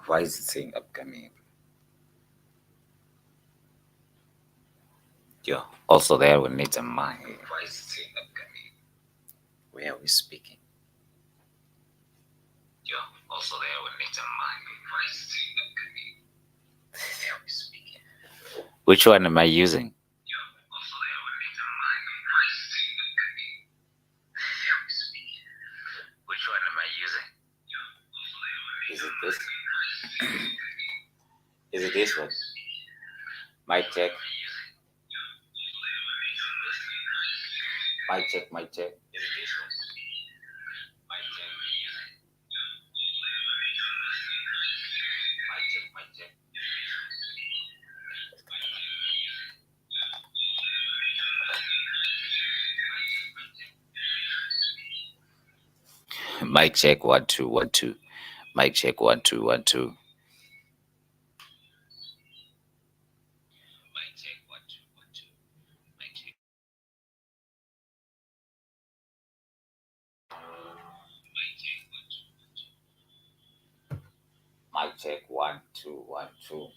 Why is it saying upcoming? Yeah. Also, there we need a mic. Why is it saying upcoming? Where are we speaking? Yeah. Also, there we need a mic. Why is it saying upcoming? Where are we speaking? Which one am I using? Yeah. Also, there we need a mic. Why is it saying upcoming? Where are we speaking? Which one am I using? Yeah. Also, there we need. Is it this? Is it this one? Mic check. Mic check, mic check. Is it this one? Mic check. Mic check, mic check. Mic check, 1 2 1 2. Mic check, 1 2 1 2. Mic check, 1 2 1 2. Mic check. Mic check, 1 2 1 2.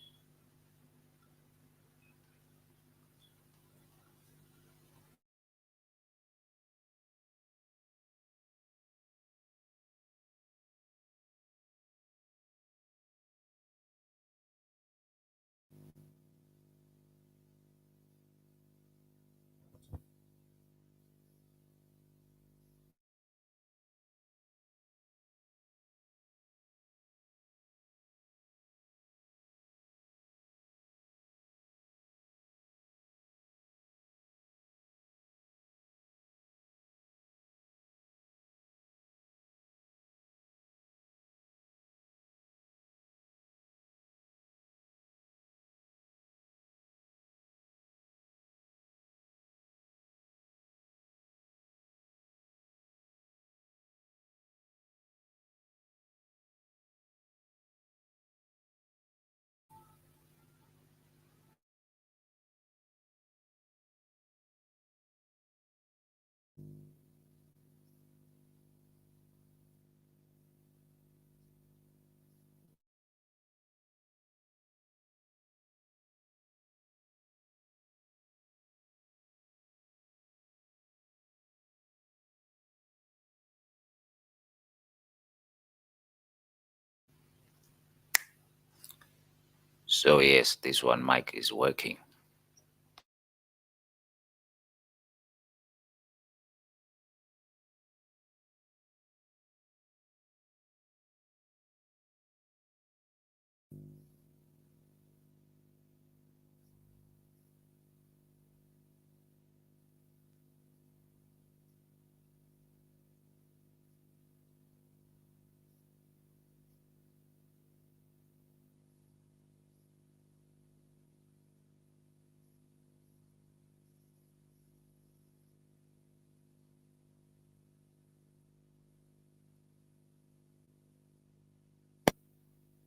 So, yes, this one mic is working.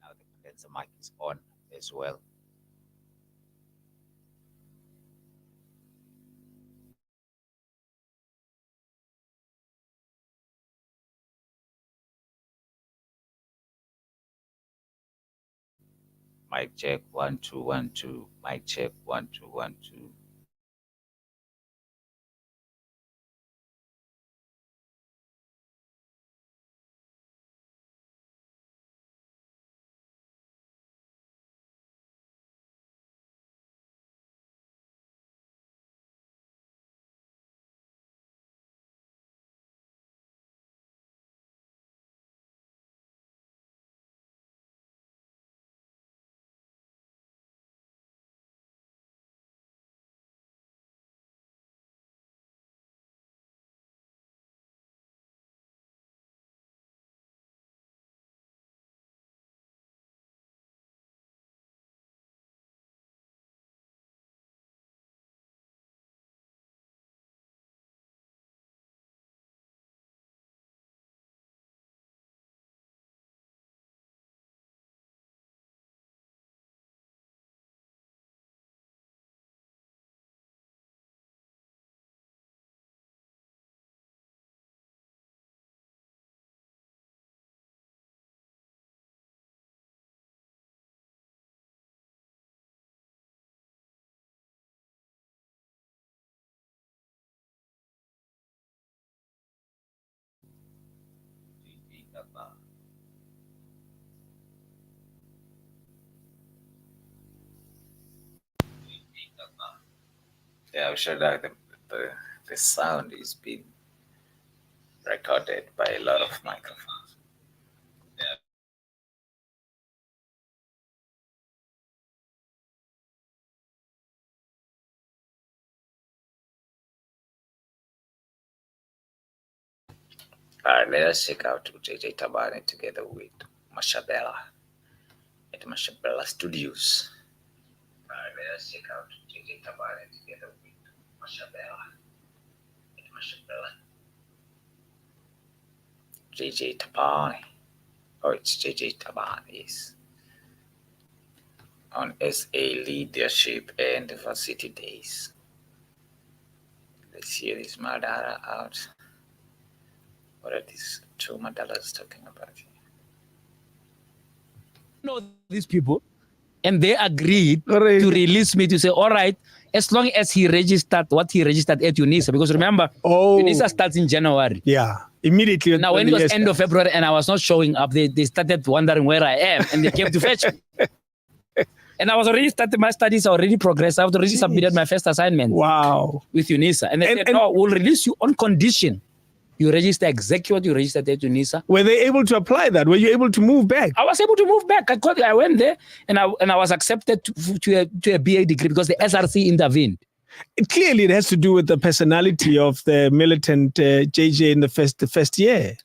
Now the condenser mic is on as well. Mic check, 1 2 1 2. Mic check, 1 2 1 2. Yeah, I'm sure that the sound is being recorded by a lot of microphones. All right, let us check out JJ Tabane together with Mashabella at Mashabella Studios. All right, let us check out JJ Tabane together with Mashabella at Mashabella. JJ Tabane. Oh, it's JJ Tabane, yes. On SA Leadership and Diversity Days. Let's hear this Madara out. What are these two Madalas talking about here? Know these people, and they agreed to release me to say, all right, as long as he registered what he registered at UNISA, because remember, UNISA starts in January. Yeah, immediately. Now, when it was end of February and I was not showing up, they started wondering where I am, and they came to fetch me. And I was already started my studies, already progressed. I've already submitted my first assignment. Wow. With UNISA. And they said, no, we'll release you on condition. You register exactly what you registered at UNISA. Were they able to apply that? Were you able to move back? I was able to move back. I went there and I was accepted to a BA degree because the SRC intervened. Clearly, it has to do with the personality of the militant JJ in the first year.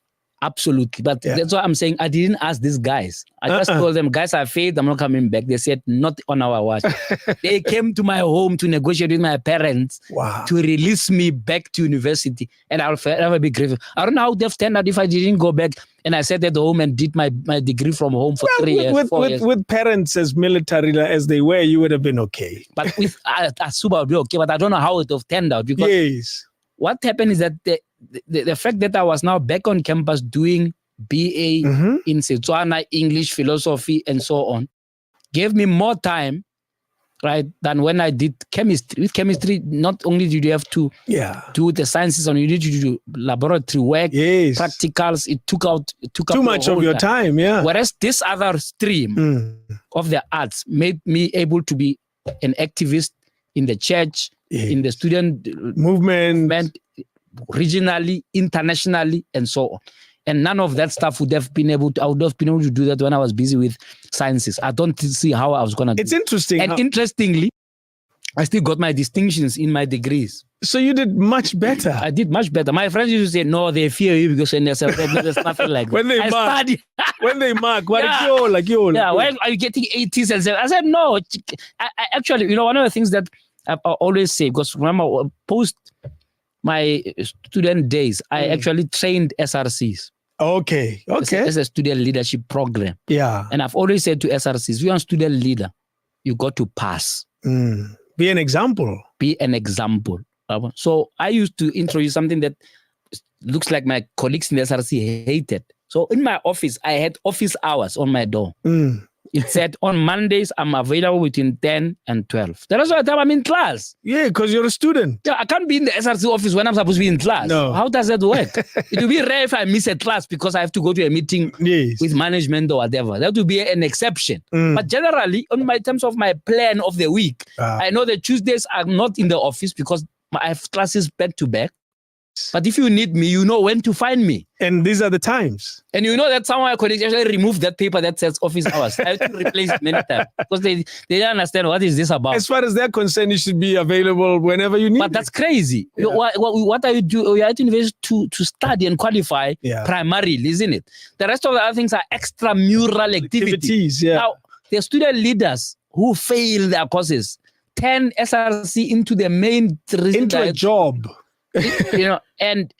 Absolutely. But that's why I'm saying I didn't ask these guys. I just told them, guys, I failed. I'm not coming back. They said, not on our watch. They came to my home to negotiate with my parents to release me back to university. And I'll forever be grateful. I don't know how they've turned out if I didn't go back and I sat at home and did my degree from home for 3 years, 4 years. With parents as military as they were, you would have been okay. But with Asuba, I would be okay. But I don't know how it would have turned out. Because what happened is that the fact that I was now back on campus doing BA in Setswana, English, philosophy, and so on, gave me more time, right, than when I did chemistry. With chemistry, not only did you have to do the sciences, and you need to do laboratory work, practicals. It took up too much of your time. Whereas this other stream of the arts made me able to be an activist in the church, in the student movement, regionally, internationally, and so on. And none of that stuff would have been able to, I would have been able to do that when I was busy with sciences. I don't see how I was going to do it. It's interesting. And interestingly, I still got my distinctions in my degrees. So you did much better. I did much better. My friends used to say, no, they fear you because there's nothing like that. When they mark, why are you getting 80s and 70s? I said, no. I actually, one of the things that I always say, because remember, post my student days, I actually trained SRCs. Okay. As a student leadership program. Yeah. And I've always said to SRCs, if you're a student leader, you got to pass. Be an example. Be an example. So I used to introduce something that looks like my colleagues in the SRC hated. So in my office, I had office hours on my door. It said on Mondays, I'm available between 10 and 12. The rest of the time, I'm in class. Yeah, because you're a student. Yeah, I can't be in the SRC office when I'm supposed to be in class. No. How does that work? It will be rare if I miss a class because I have to go to a meeting with management or whatever. That would be an exception. But generally, in terms of my plan of the week, I know that Tuesdays are not in the office because I have classes back to back. But if you need me, you know when to find me. And these are the times. And you know that someone could actually remove that paper that says office hours. I have to replace it many times because they don't understand what is this about. As far as they're concerned, you should be available whenever you need. But that's crazy. What are you doing? You're at university to study and qualify primarily, isn't it? The rest of the other things are extramural activities. Now, the student leaders who fail their courses turn SRC into the main into a job. And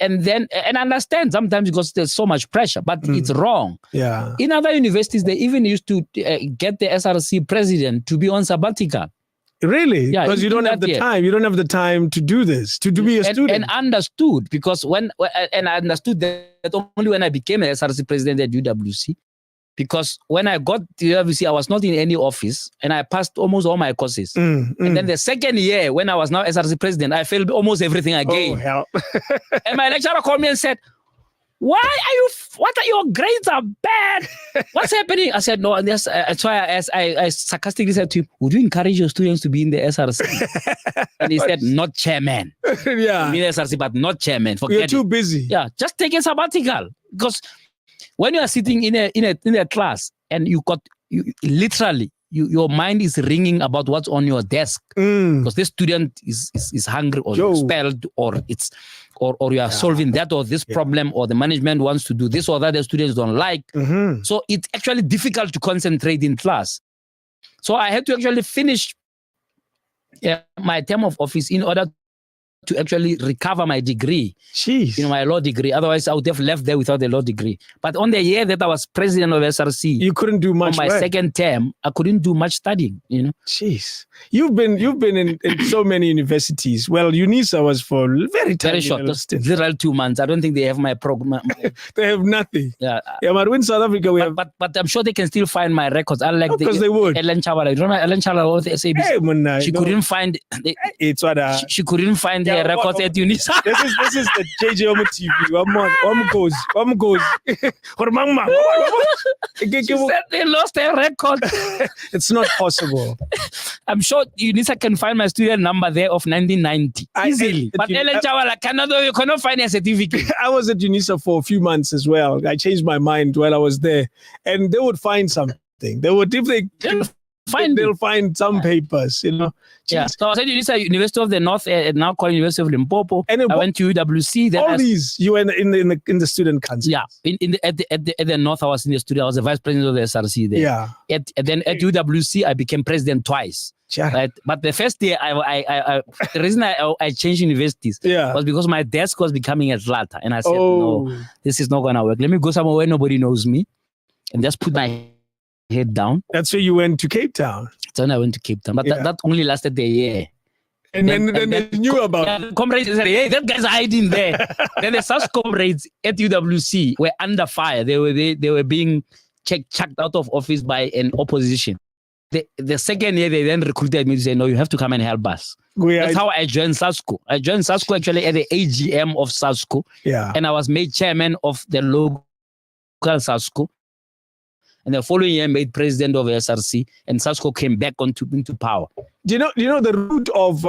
understand sometimes because there's so much pressure, but it's wrong. Yeah. In other universities, they even used to get the SRC president to be on sabbatical. Really? Yeah, because you don't have the time. You don't have the time to do this, to be a student. And understood, because I understood that only when I became an SRC president at UWC, because when I got to UWC, I was not in any office and I passed almost all my courses. And then the second year, when I was now SRC president, I failed almost everything again. Oh, hell. And my lecturer called me and said, what are your grades are bad? What's happening? I said, no, and that's why I sarcastically said to him, would you encourage your students to be in the SRC? And he said, not chairman. Yeah. Be in the SRC, but not chairman. You're too busy. Yeah, just take a sabbatical. Because when you are sitting in a class and you literally your mind is ringing about what's on your desk because this student is hungry or expelled or you are solving that or this problem or the management wants to do this or that the students don't like. So it's actually difficult to concentrate in class. So I had to actually finish my term of office in order to actually recover my degree. Jeez. My law degree. Otherwise, I would have left there without a law degree. But on the year that I was president of SRC, you couldn't do much. On my second term, I couldn't do much studying. Jeez. You've been in so many universities. Well, UNISA was for very short. Literal 2 months. I don't think they have my program. They have nothing. Yeah. But in South Africa we have. But I'm sure they can still find my records. Unlike because they would. Ellen Chabala. You don't know Ellen Chabala of the SABC? She couldn't find. It's what. She couldn't find her records at UNISA. This is the JJ Omo TV. One goes. She said they lost their record. It's not possible. I'm sure UNISA can find my student number there of 1990 easily. But Ellen Chabala you cannot find a certificate. I was at UNISA for a few months as well. I changed my mind while I was there, and they would find something. They would they'll find some papers, Yeah. So I was at UNISA, University of the North, now called University of Limpopo. And I went to UWC. Then you were in the student council. Yeah. At the North, I was in the studio. I was the vice president of the SRC there. Yeah. Then at UWC, I became president twice. Yeah. Right. But the first year, the reason I changed universities was because my desk was becoming a flatter, and I said, no, this is not gonna work. Let me go somewhere where nobody knows me, and just put my head down. That's where you went to Cape Town. So then I went to Cape Town, but that only lasted a year. And then they knew about it. Comrades said, hey, that guy's hiding there. Then the SAS comrades at UWC were under fire. They were being chucked out of office by an opposition. The second year, they then recruited me to say, no, you have to come and help us. That's how I joined SASCO. I joined SASCO actually at the AGM of SASCO. Yeah. And I was made chairman of the local SASCO. And the following year, made president of SRC, and SASCO came back into power. Do you know the route of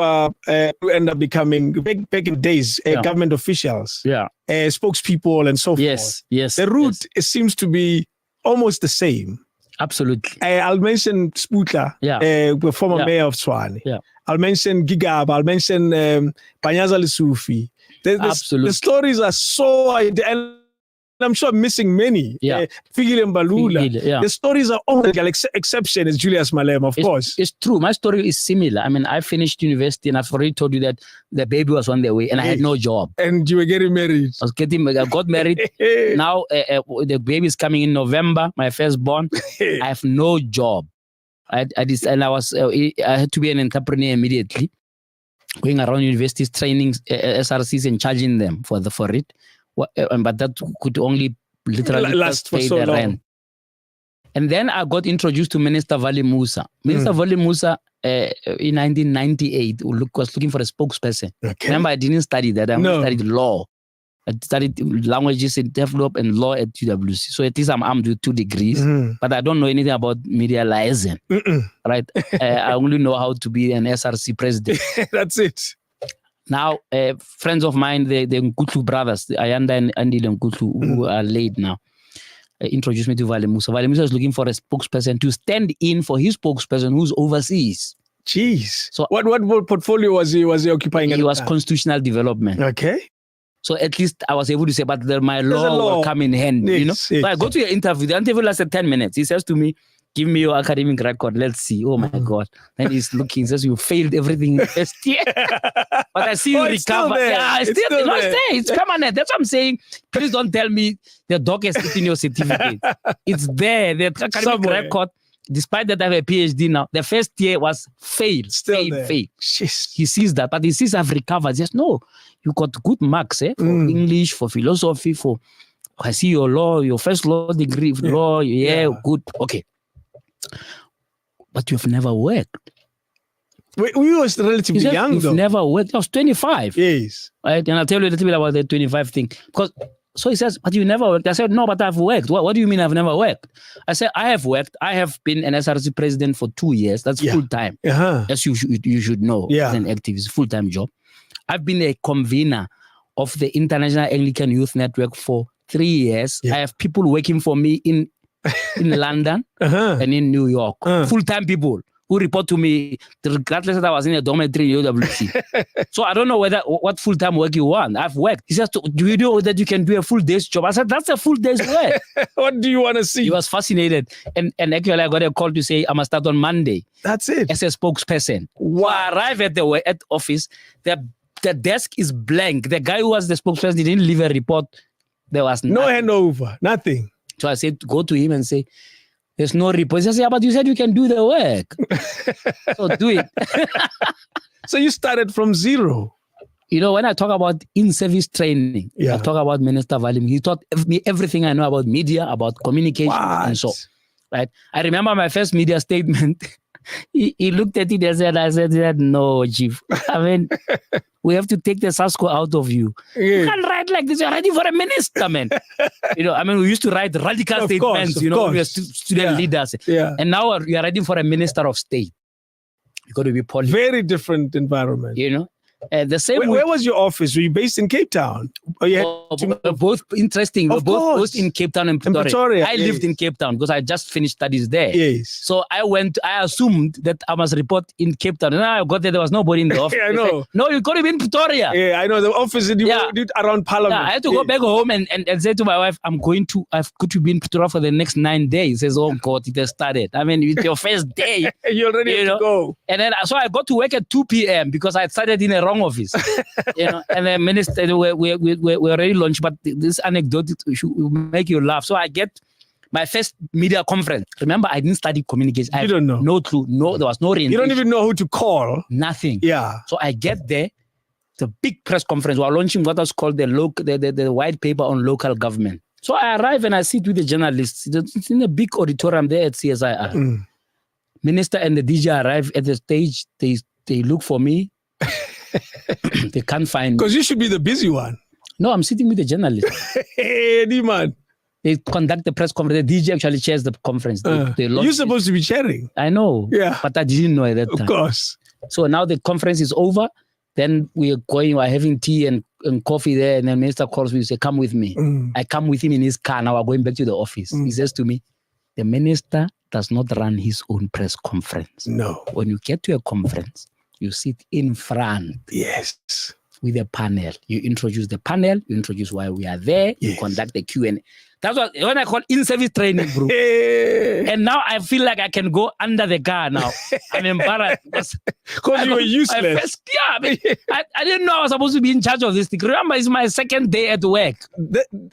who end up becoming back in days government officials, spokespeople, and so forth. Yes. The route seems to be almost the same. Absolutely. I'll mention Sputla, former mayor of Tshwane. Yeah. I'll mention Gigaba. I'll mention Panyaza Lesufi. Absolutely. The stories are so and I'm sure I'm missing many. Fikile Mbalula. The stories are all exception is Julius Malema, of course. It's true. My story is similar. I mean, I finished university and I've already told you that the baby was on the way and I had no job. And you were getting married. I got married. Now the baby is coming in November, my firstborn. I have no job. I had to be an entrepreneur immediately. Going around universities, training SRCs and charging them for it. But that could only literally last for so long. Rent. And then I got introduced to Minister Vali Musa. Minister Vali Musa in 1998 was looking for a spokesperson. Okay. Remember, I didn't study that. I studied law. I studied languages in development and law at UWC. So at least I'm armed with 2 degrees, but I don't know anything about media liaison. Right? I only know how to be an SRC president. That's it. Now, friends of mine, the Nkutlu brothers, Ayanda and Andy Nkutlu, who are late now, introduced me to Vali Musa. Vali Musa is looking for a spokesperson to stand in for his spokesperson who's overseas. Jeez. So what portfolio was he occupying? He was constitutional development. Okay. So at least I was able to say, but my law will come in hand. Yes, So I go to your interview. The interview lasted 10 minutes. He says to me, give me your academic record. Let's see. Oh my God. Then he's looking, says, you failed everything in the first year. But I see you recover. It's still there. It's permanent. That's what I'm saying. Please don't tell me the dog has eaten your certificate. It's there. The academic record, despite that I have a PhD now, the first year was failed. Failed. He sees that, but he sees I've recovered. He says, no, you got good marks for English, for philosophy, I see your law, your first law degree, law, good. Okay. But you've never worked. We was relatively young, though. You've never worked. I was 25. Yes. Right? And I'll tell you a little bit about the 25 thing. Because So he says, but you never worked. I said, no, but I've worked. What do you mean I've never worked? I said, I have worked. I have been an SRC president for 2 years. That's full time. As you should know. As an activist, full-time job. I've been a convener of the International Anglican Youth Network for 3 years. I have people working for me in London and in New York. Full-time people who report to me regardless that I was in a dormitory in UWC. So I don't know what full-time work you want. I've worked. He says, do you know that you can do a full day's job? I said, that's a full day's work. What do you want to see? He was fascinated. And actually I got a call to say I must start on Monday. That's it. As a spokesperson. Wow. So I arrive at the office. The desk is blank. The guy who was the spokesperson didn't leave a report. There was no handover, nothing. So I said, go to him and say, there's no report. He says, yeah, but you said you can do the work. So do it. So you started from zero. You know, when I talk about in-service training, I talk about Minister Valim. He taught me everything I know about media, about communication, and so. Right? I remember my first media statement. He looked at it and I said, no, Chief. I mean, we have to take the Sasko out of you. You can't write like this. You're ready for a minister, man. You know, I mean, we used to write radical statements, you know, we were student leaders. And now you're ready for a minister of state. You got to be polished. Very different environment. You know? The same where was your office? Were you based in Cape Town? Both interesting. We're both in Cape Town and Pretoria. I lived in Cape Town because I just finished studies there. Yes. So I assumed that I must report in Cape Town. And I got there was nobody in the office. I know. Said, no, you got to be in Pretoria. Yeah, I know. The office did around Parliament. I had to go back home and say to my wife, I've got to be in Pretoria for the next 9 days. He says, oh God, it has started. I mean, it's your first day. You're ready to go. And then, so I got to work at 2 p.m. because I started in a wrong office. You know, and the minister, we already launched, but this anecdote will make you laugh. So I get my first media conference. Remember, I didn't study communication. You don't know. No clue. No, there was no orientation. You don't even know who to call. Nothing. Yeah. So I get there, the big press conference. We're launching what was called the white paper on local government. So I arrive and I sit with the journalists. It's in a big auditorium there at CSIR. Minister and the DJ arrive at the stage. They look for me. They can't find me. Because you should be the busy one. No, I'm sitting with the journalist. Hey, man. They conduct the press conference. The DJ actually chairs the conference. You're supposed to be chairing. I know. Yeah. But I didn't know at that time. Of course. So now the conference is over. Then we're having tea and coffee there. And then minister calls me and says, come with me. I come with him in his car. Now we're going back to the office. He says to me, the minister does not run his own press conference. No. When you get to a conference, you sit in front. Yes. With a panel. You introduce the panel. You introduce why we are there. You conduct the Q&A. That's what when I call in-service training, bro. And now I feel like I can go under the car now. I'm embarrassed. Because you were useless. I didn't know I was supposed to be in charge of this thing. Remember, it's my second day at work.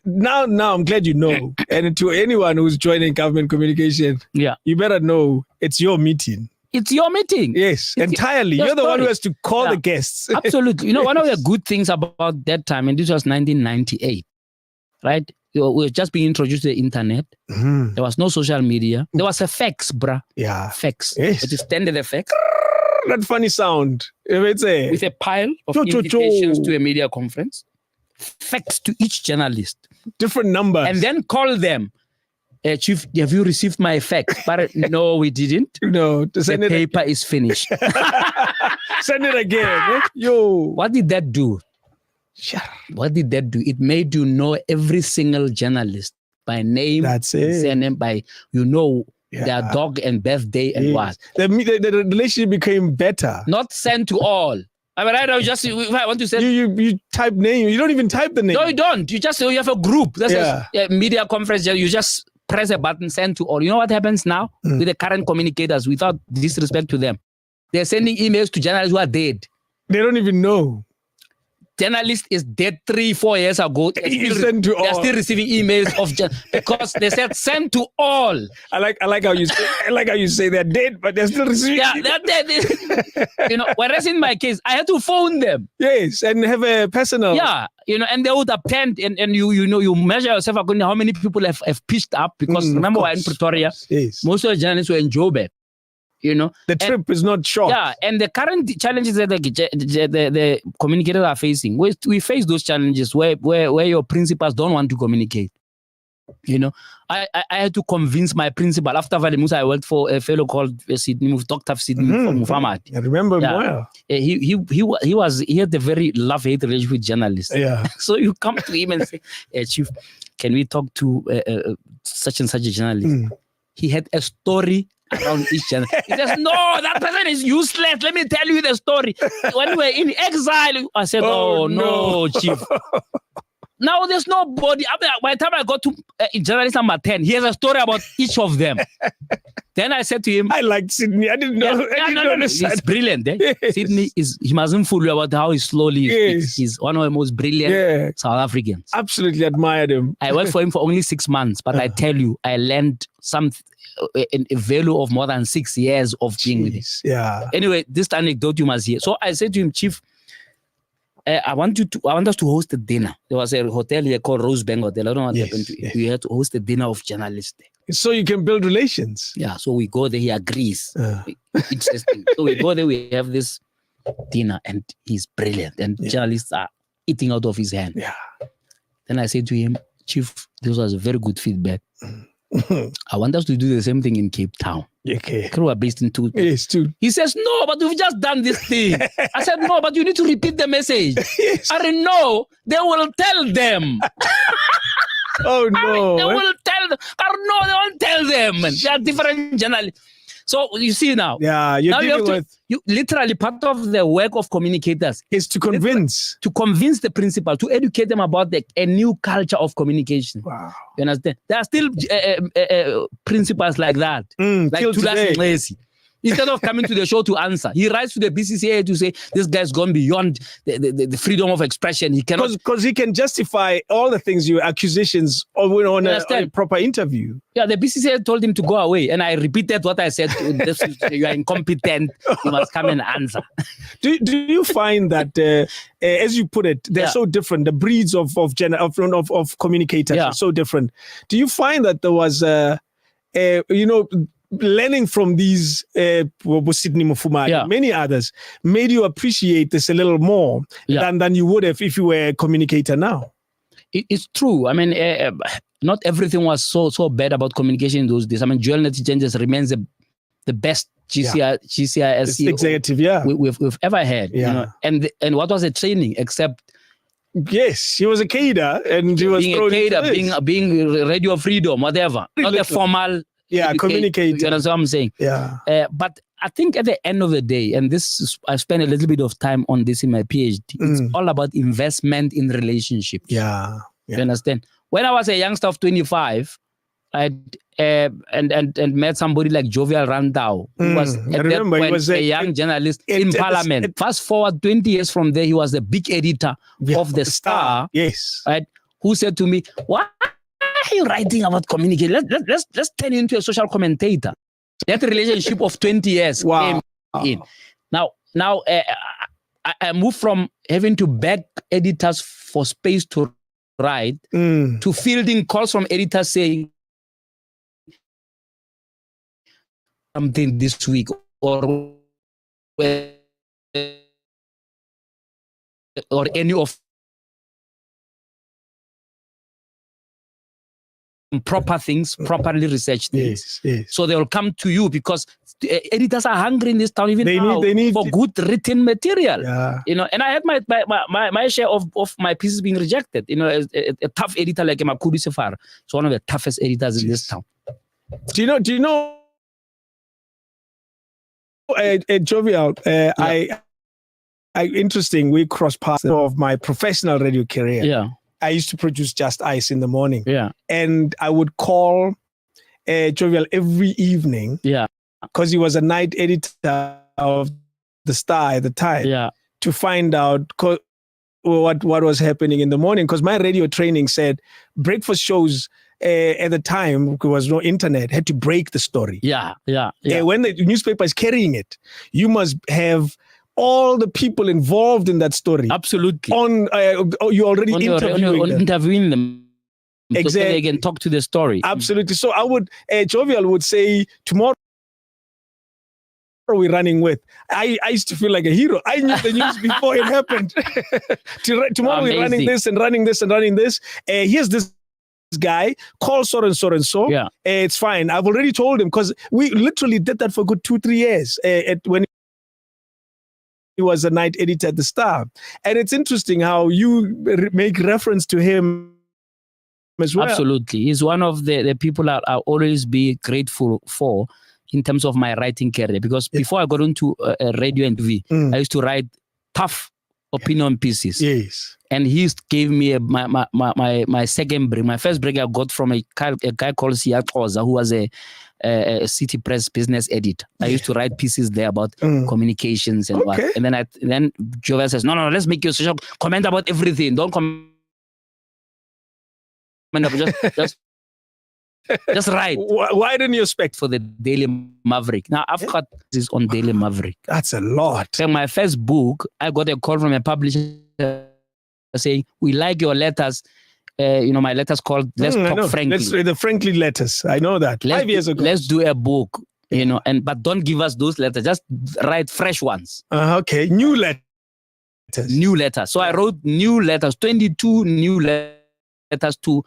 Now I'm glad you know. And to anyone who's joining government communication, you better know it's your meeting. It's your meeting. Yes, entirely. You're the one who has to call the guests. Absolutely. You know, one of the good things about that time, and this was 1998, right? We were just being introduced to the internet. There was no social media. There was a fax, bruh. Yeah. Fax. Yes. It is standard fax. That funny sound. With a pile of invitations to a media conference. Fax to each journalist. Different numbers. And then call them. Chief, have you received my fax? But no, we didn't. No. The paper is finished. Send it again. Yo. What did that do? What did that do? It made you know every single journalist by name. That's it. Surname, by, their dog and birthday and what. The relationship became better. Not sent to all. I mean, right now, just if I want to say you type name, you don't even type the name. No, you don't. You just you have a group. That's a media conference. You just press a button, send to all. You know what happens now with the current communicators? Without disrespect to them, they're sending emails to journalists who are dead. They don't even know. Journalist is dead 3-4 years ago. They're still receiving emails of because they said send to all. I like how you say they're dead, but they're still receiving. Yeah, they're dead. Whereas in my case, I had to phone them. Yes, and have a personal. Yeah, and they would attend, and you measure yourself according to how many people have pitched up because remember we're in Pretoria. Yes. Most of the journalists were in Joburg. The trip is not short. Yeah, and the current challenges that the communicators are facing, we face those challenges where your principals don't want to communicate. I had to convince my principal after Vale Musa. I worked for a fellow called Sydney, Dr. Sydney Muhammad. I remember him well. He had a very love-hate relationship with journalists. Yeah. So you come to him and say, Chief, can we talk to such and such a journalist? He had a story around each channel. He says, no, that person is useless. Let me tell you the story. When we were in exile, I said, oh no, Chief. Now there's nobody. By the time I got to journalist number 10, he has a story about each of them. Then I said to him, I liked Sydney. I didn't know. He's brilliant. Yes. Sydney he mustn't fool you about how he slowly speaks. He's one of the most brilliant South Africans. Absolutely admired him. I worked for him for only 6 months, but I tell you, I learned a value of more than 6 years of being with him. Yeah. Anyway, this anecdote you must hear. So I said to him, Chief, I want us to host a dinner. There was a hotel here called Rosebank Hotel. I don't know what happened to it. We had to host a dinner of journalists there. So you can build relations. Yeah, so we go there, he agrees. Interesting. So we go there, we have this dinner, and he's brilliant. And journalists are eating out of his hand. Yeah. Then I said to him, Chief, this was a very good feedback. I want us to do the same thing in Cape Town. Okay. We are based in Tooth. Yes, too. He says, no, but we've just done this thing. I said, no, but you need to repeat the message. Yes. I said, no, they will tell them. Oh, no. They will tell them. No, they won't tell them. They are different journalists. So you see now. Yeah, you literally part of the work of communicators is to convince. To convince the principal, to educate them about a new culture of communication. Wow. You understand? There are still principals like that. Like Tulas Lazy. Instead of coming to the show to answer, he writes to the BCCA to say this guy's gone beyond the freedom of expression. He cannot, because he can justify all the things accusations on a proper interview. Yeah, the BCCA told him to go away, and I repeated what I said. You are incompetent. You must come and answer. Do you find that, as you put it, they're so different? The breeds of communicators are so different. Do you find that there was learning from these Sydney Mufuma, many others, made you appreciate this a little more than you would have if you were a communicator now? It's true. I mean, not everything was so bad about communication in those days. I mean, Joel Netty-Janges remains the best GCIS executive we've ever had. Yeah. And what was the training except? Yes, he was a cadre, and he was being a cadre, being Radio Freedom, whatever. Not a formal. Communicate. You know what I'm saying? Yeah. But I think at the end of the day, and I spent a little bit of time on this in my PhD, it's all about investment in relationships. Yeah. You understand? When I was a youngster of 25, and met somebody like Jovial Randau, who was at that point he was a young journalist in Parliament. Fast forward 20 years from there, he was the big editor of the Star. Yes. Right? Who said to me, "Why are you writing about communication? Let's turn you into a social commentator." That relationship of 20 years came in. Now I moved from having to beg editors for space to write to fielding calls from editors saying something this week or any of proper things, properly researched things. Yes. So they will come to you because editors are hungry in this town even now for good written material. Yeah. And I had my share of my pieces being rejected. A tough editor like Makudu Sefar is one of the toughest editors in this town. Do you know Jovial, interesting, we crossed paths of my professional radio career. Yeah. I used to produce Just Ice in the morning. Yeah. And I would call Jovial every evening. Yeah. Because he was a night editor of the Star at the time. Yeah. To find out what was happening in the morning. Because my radio training said breakfast shows at the time, there was no internet, had to break the story. Yeah. When the newspaper is carrying it, you must have all the people involved in that story. Absolutely. You already interviewing them. Exactly. So they can talk to the story. Absolutely. So Jovial would say, tomorrow are we running with? I used to feel like a hero. I knew the news before it happened. Tomorrow we're running this and running this and running this. Here's this guy, call so and so and so. Yeah. It's fine. I've already told him, because we literally did that for a good 2-3 years when he was a night editor at the Star. And it's interesting how you make reference to him as well. Absolutely. He's one of the people I'll always be grateful for in terms of my writing career, because before I got into radio and TV, I used to write tough opinion pieces. Yes. And he gave me my second break. My first break I got from a guy called Sia Koza, who was a City Press business editor. I used to write pieces there about communications and what. And then Joel says, no, let's make your social comment about everything. Don't comment about just write. Why didn't you expect for the Daily Maverick? Now I've got this on Daily Maverick. That's a lot. So my first book, I got a call from a publisher saying, we like your letters. My letters called Let's Talk Frankly. The Frankly letters. I know that. 5 years ago. Let's do a book, but don't give us those letters. Just write fresh ones. Okay. New letters. New letters. So I wrote new letters, 22 new letters to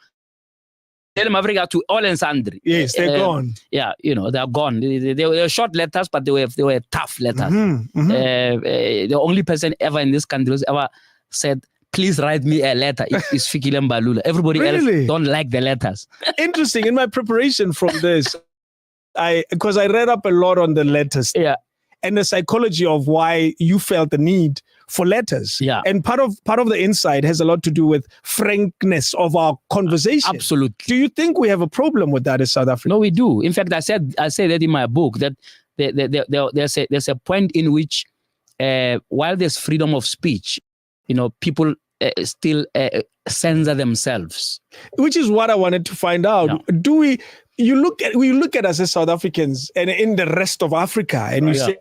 Daily Maverick, to all and sundry. Yes, they're gone. Yeah, they're gone. They were short letters, but they were tough letters. The only person ever in this country who's ever said, please write me a letter, is Fikile Mbalula. Everybody else don't like the letters. Interesting. In my preparation from this, because I read up a lot on the letters. Yeah. And the psychology of why you felt the need for letters. Yeah. And part of the insight has a lot to do with frankness of our conversation. Absolutely. Do you think we have a problem with that in South Africa? No, we do. In fact, I say that in my book, that there's a point in which while there's freedom of speech, people still censor themselves. Which is what I wanted to find out. Yeah. Do we look at us as South Africans and in the rest of Africa and you say,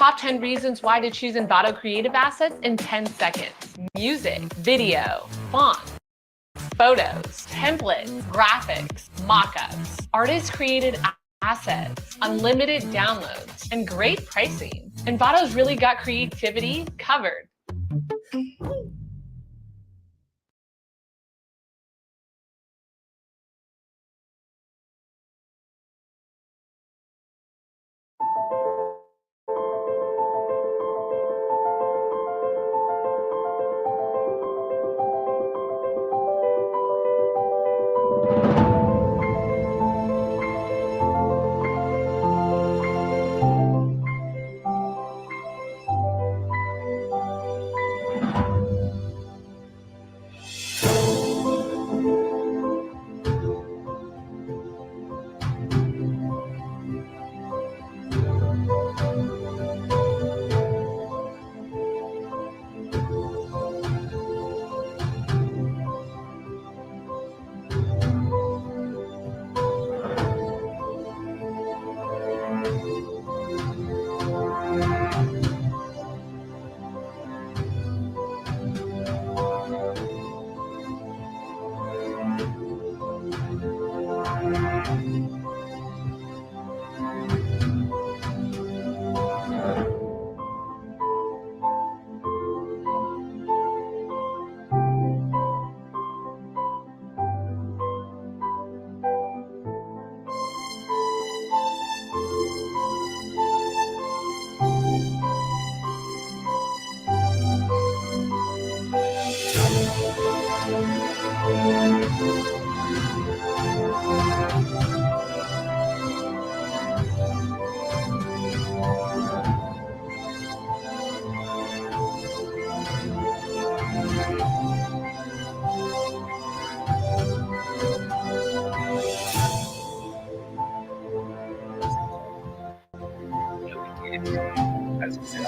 Top 10 reasons why to choose Envato creative assets in 10 seconds. Music, video, font, photos, templates, graphics, mockups, artist-created assets, unlimited downloads, and great pricing. Envato's really got creativity covered. As you said,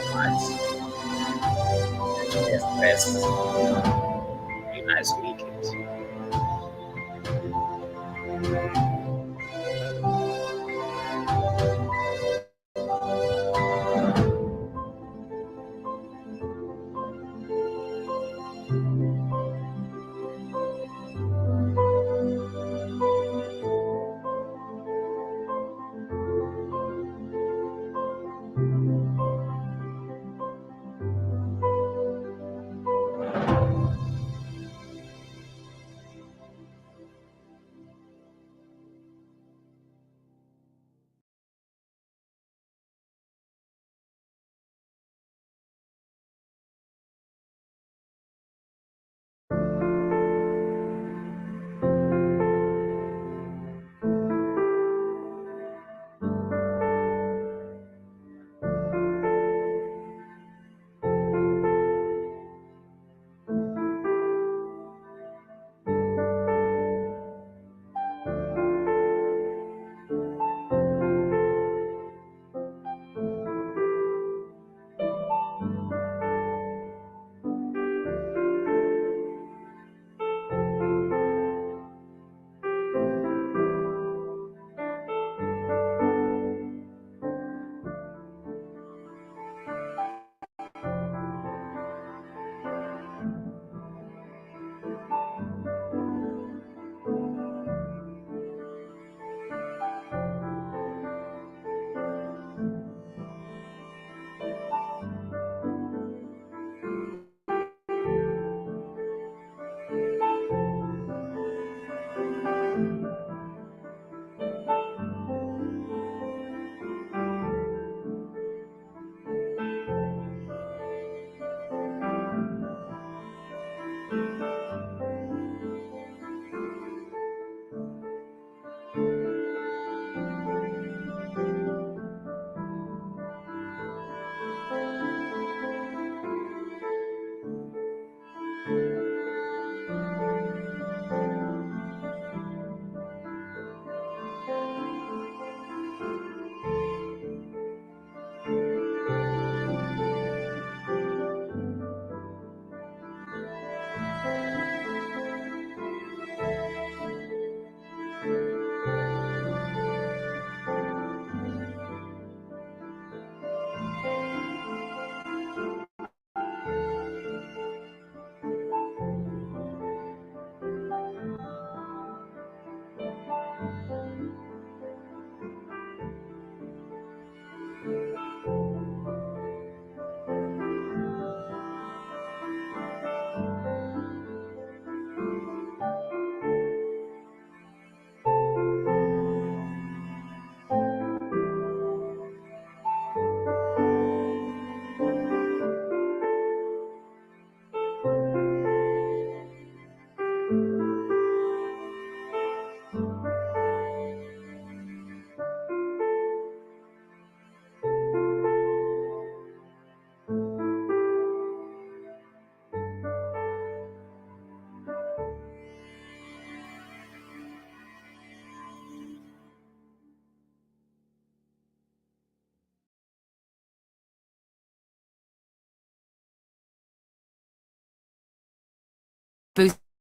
best nice weekend.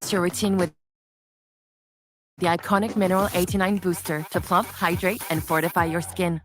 your routine with the iconic Mineral 89 Booster to plump, hydrate, and fortify your skin.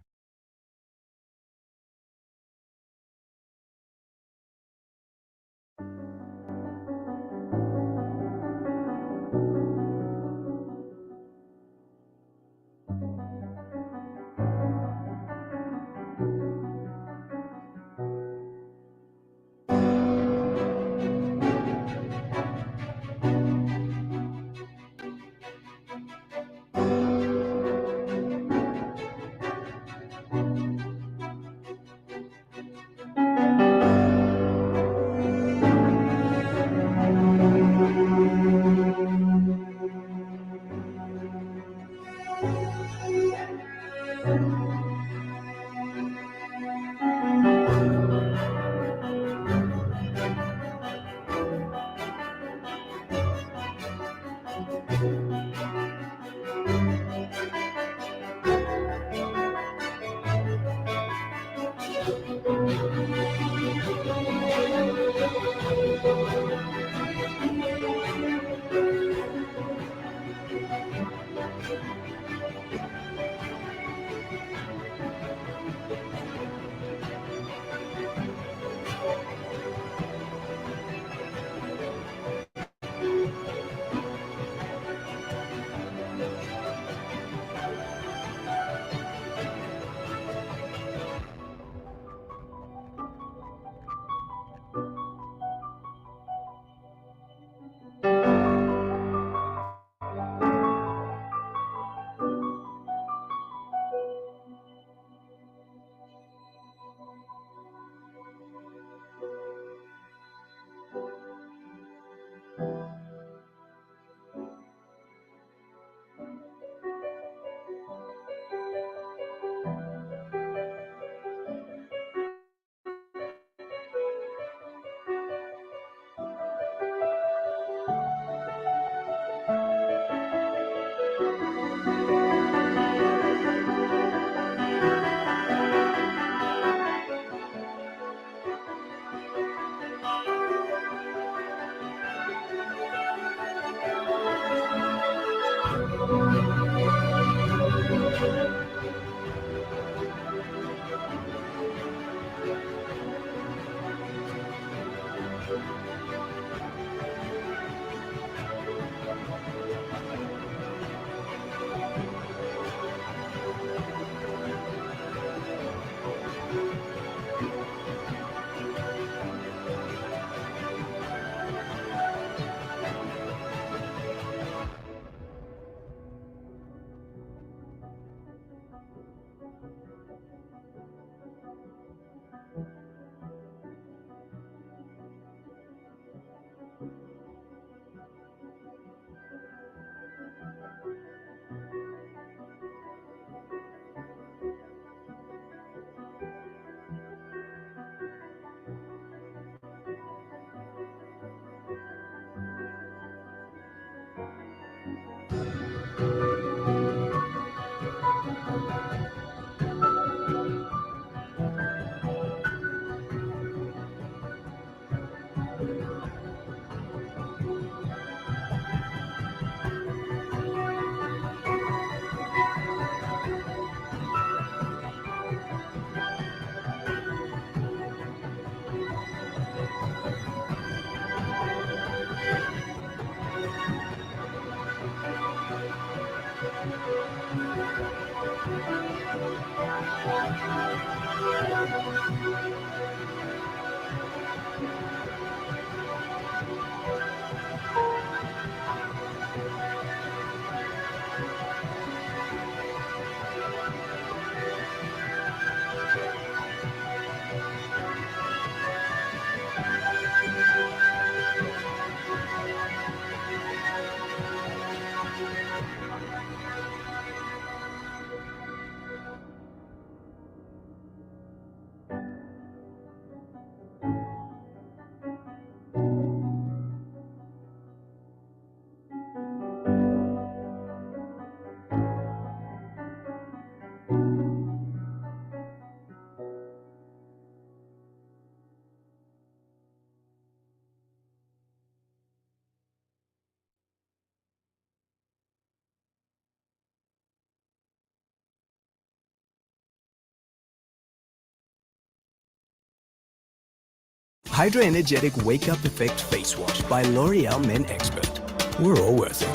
Hydra Energetic Wake Up Effect Face Wash by L'Oreal Men Expert. We're all worth it.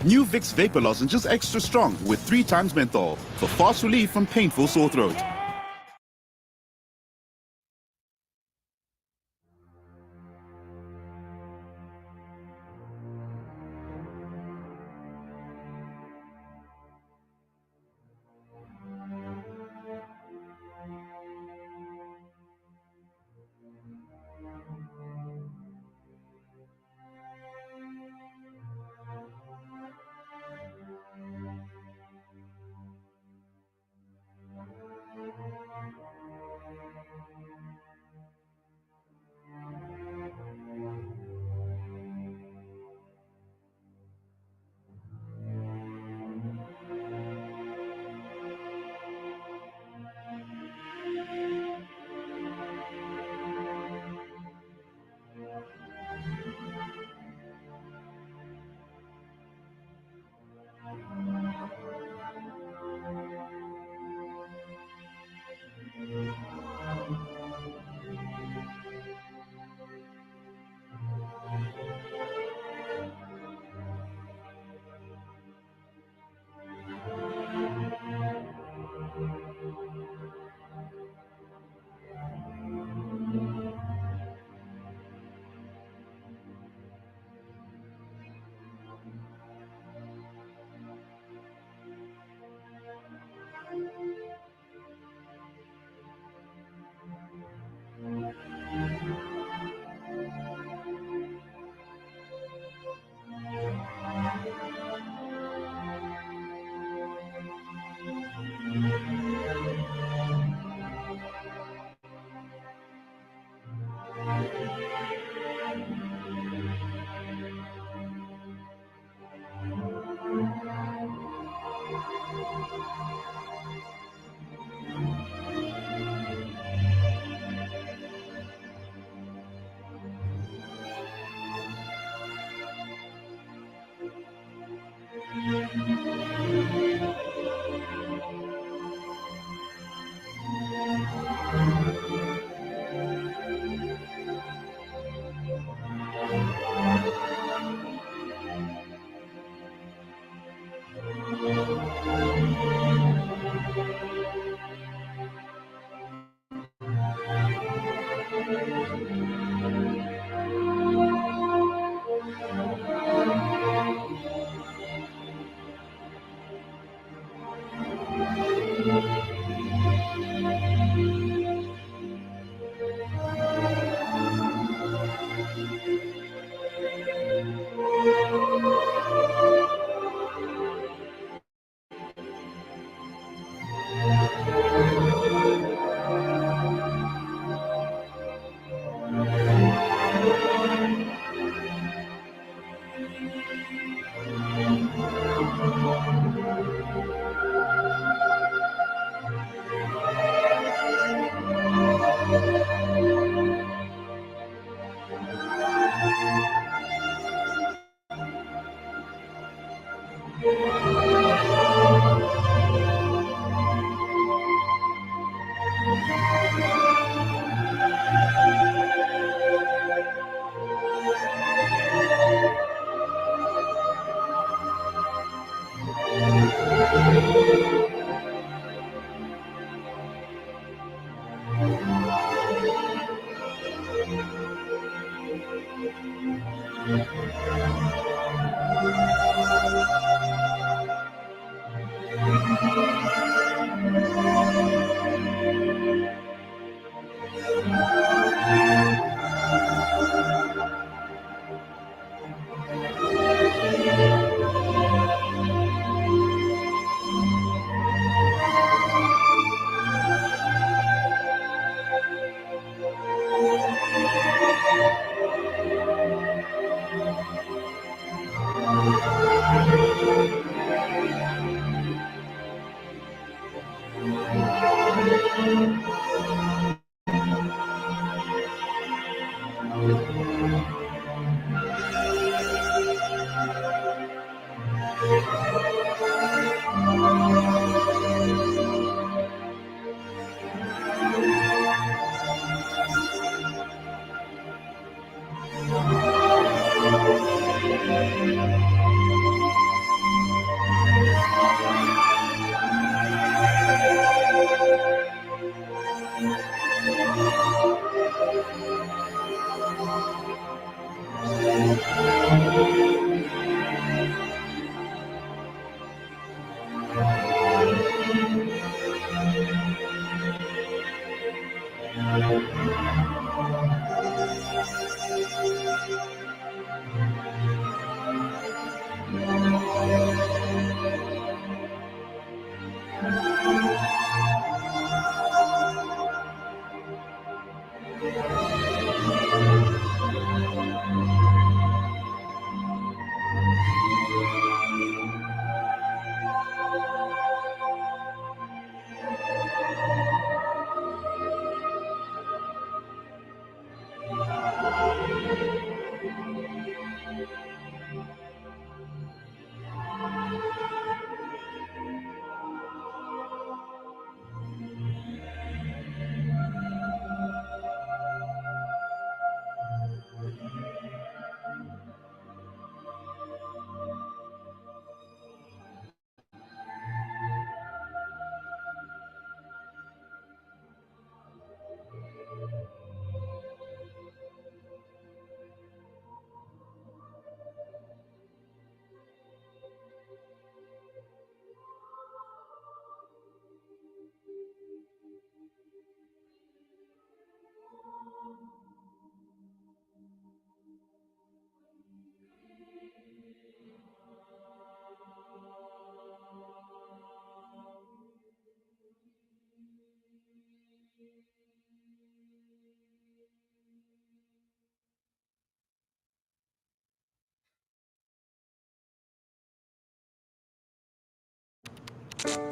New Vicks Vapor Lozenges Extra Strong with 3 times menthol for fast relief from painful sore throat.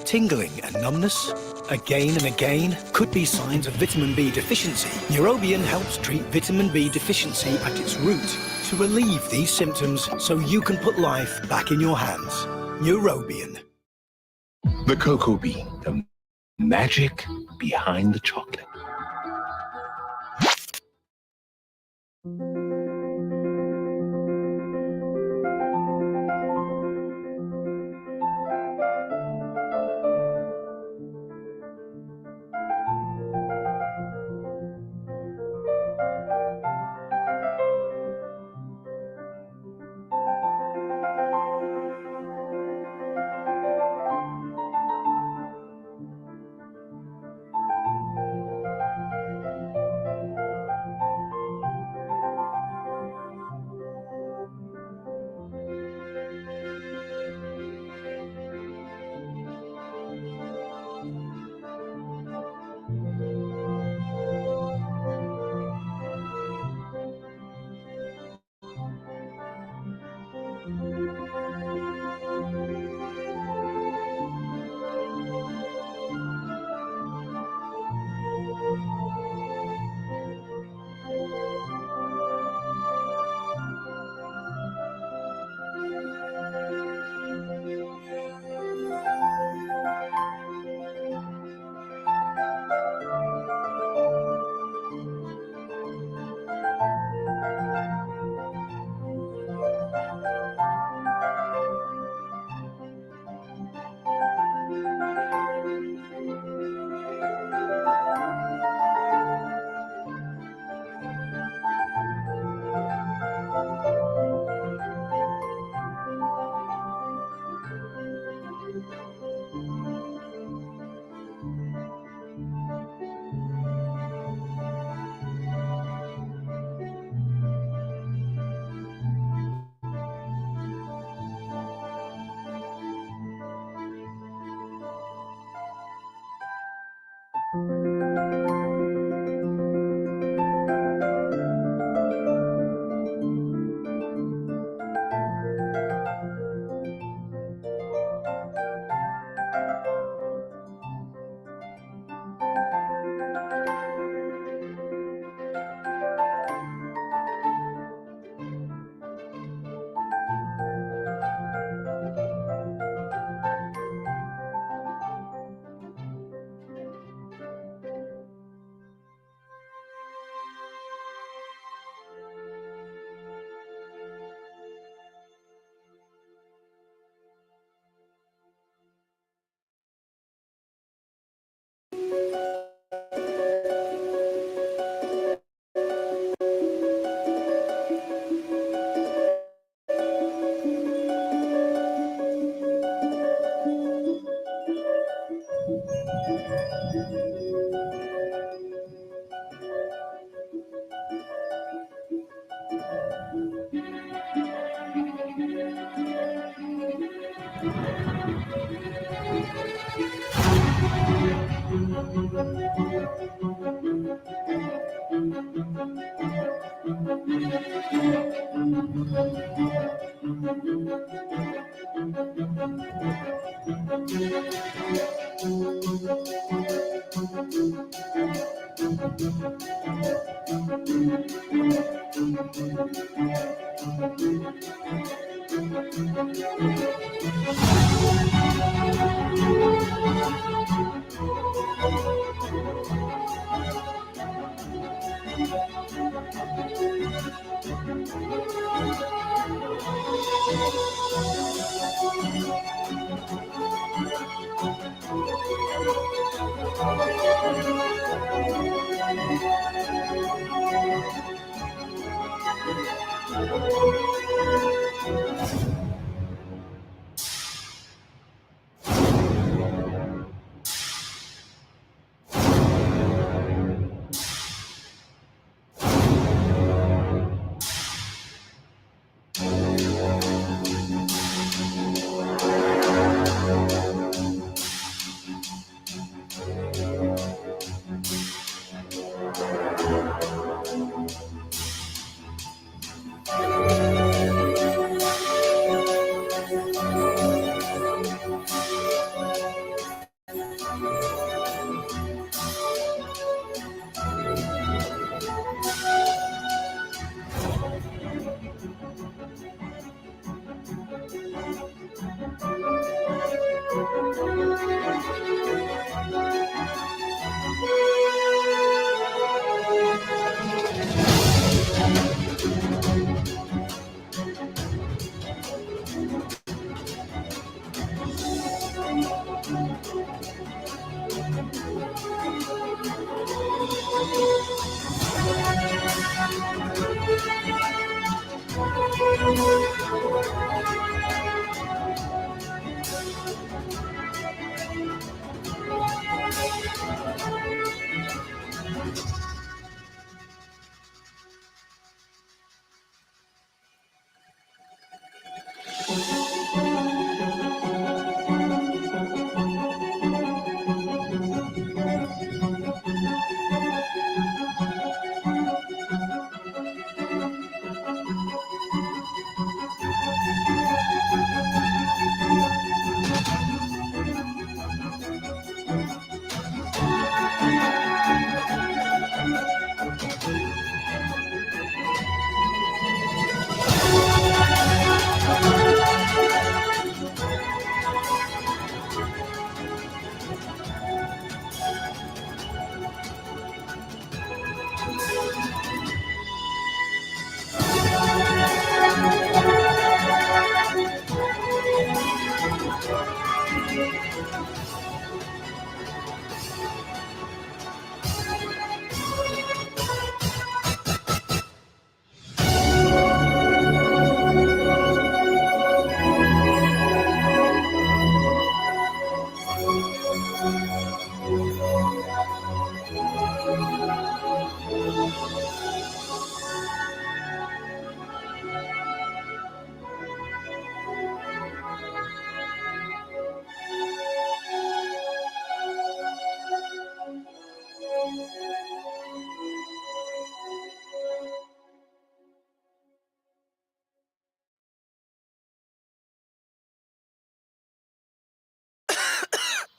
Tingling and numbness, again and again, could be signs of vitamin B deficiency. Neurobion helps treat vitamin B deficiency at its root to relieve these symptoms so you can put life back in your hands. Neurobion. The cocoa bean, the magic behind the chocolate.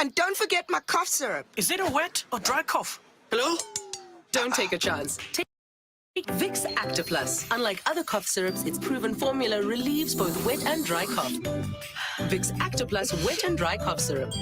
And don't forget my cough syrup. Is it a wet or dry cough? Hello? Don't take a chance. Take Vicks Actiplus. Unlike other cough syrups, its proven formula relieves both wet and dry cough. Vicks Actiplus Wet and Dry Cough Syrup.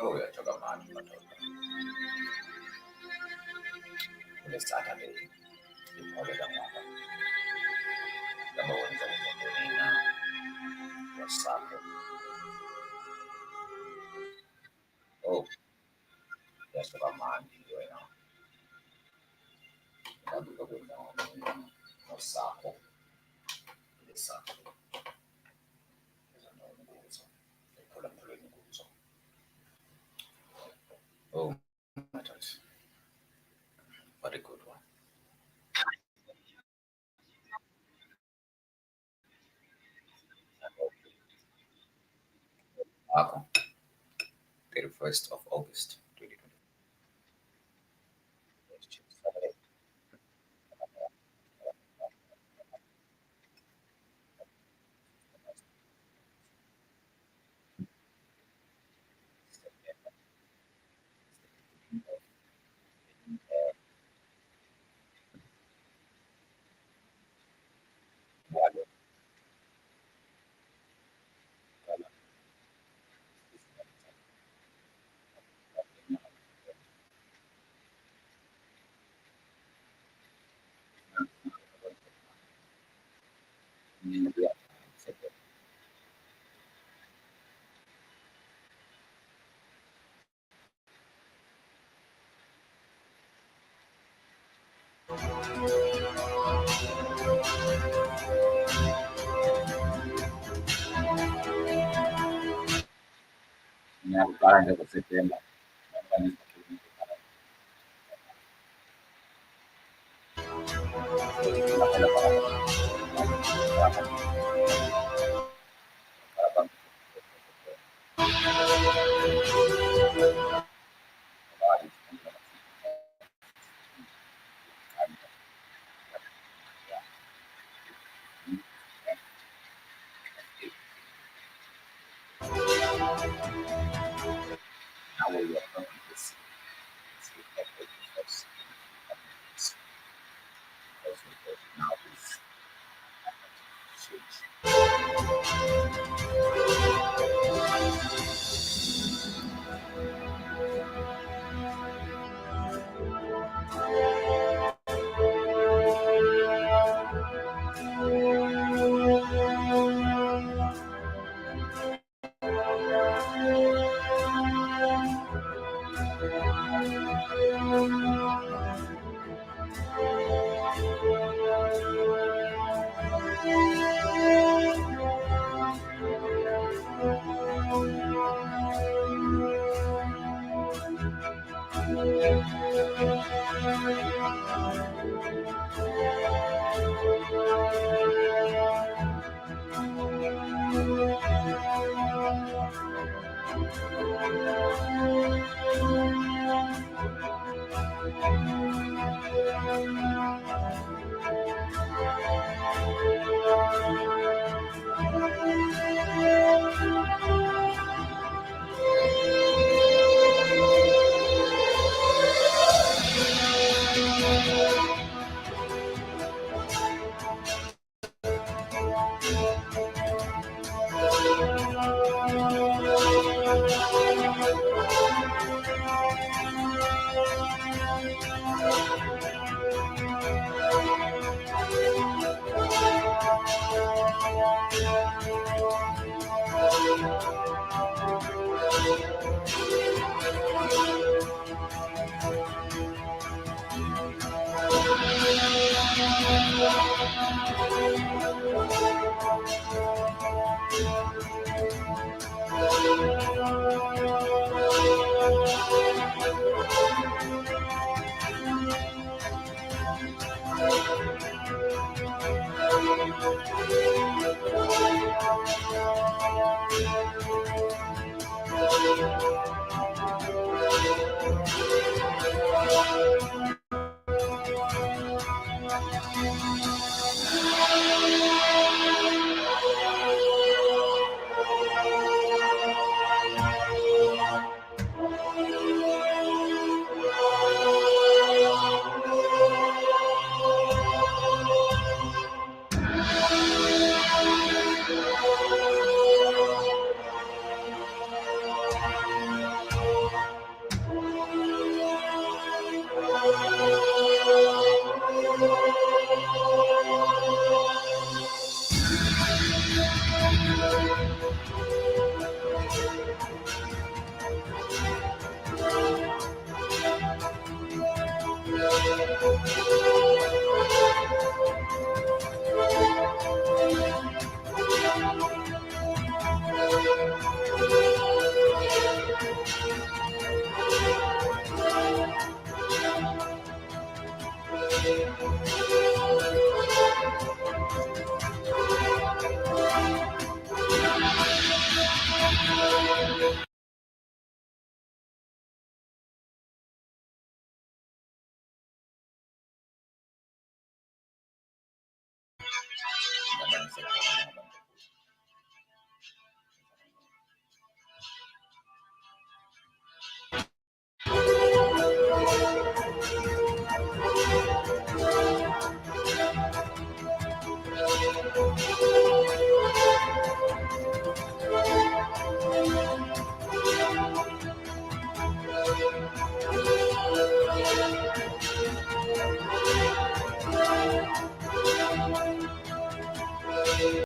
Oh, yatoka mahali patoka. Ile Saturday ipoleza mwaka. Kama uweza kutengeneza wasafi. Oh, yatoka mahali ndio ina. Ndio kwa wasafi. Ile safi. Oh, matters. What a good one. Welcome. 31st of August, 2020.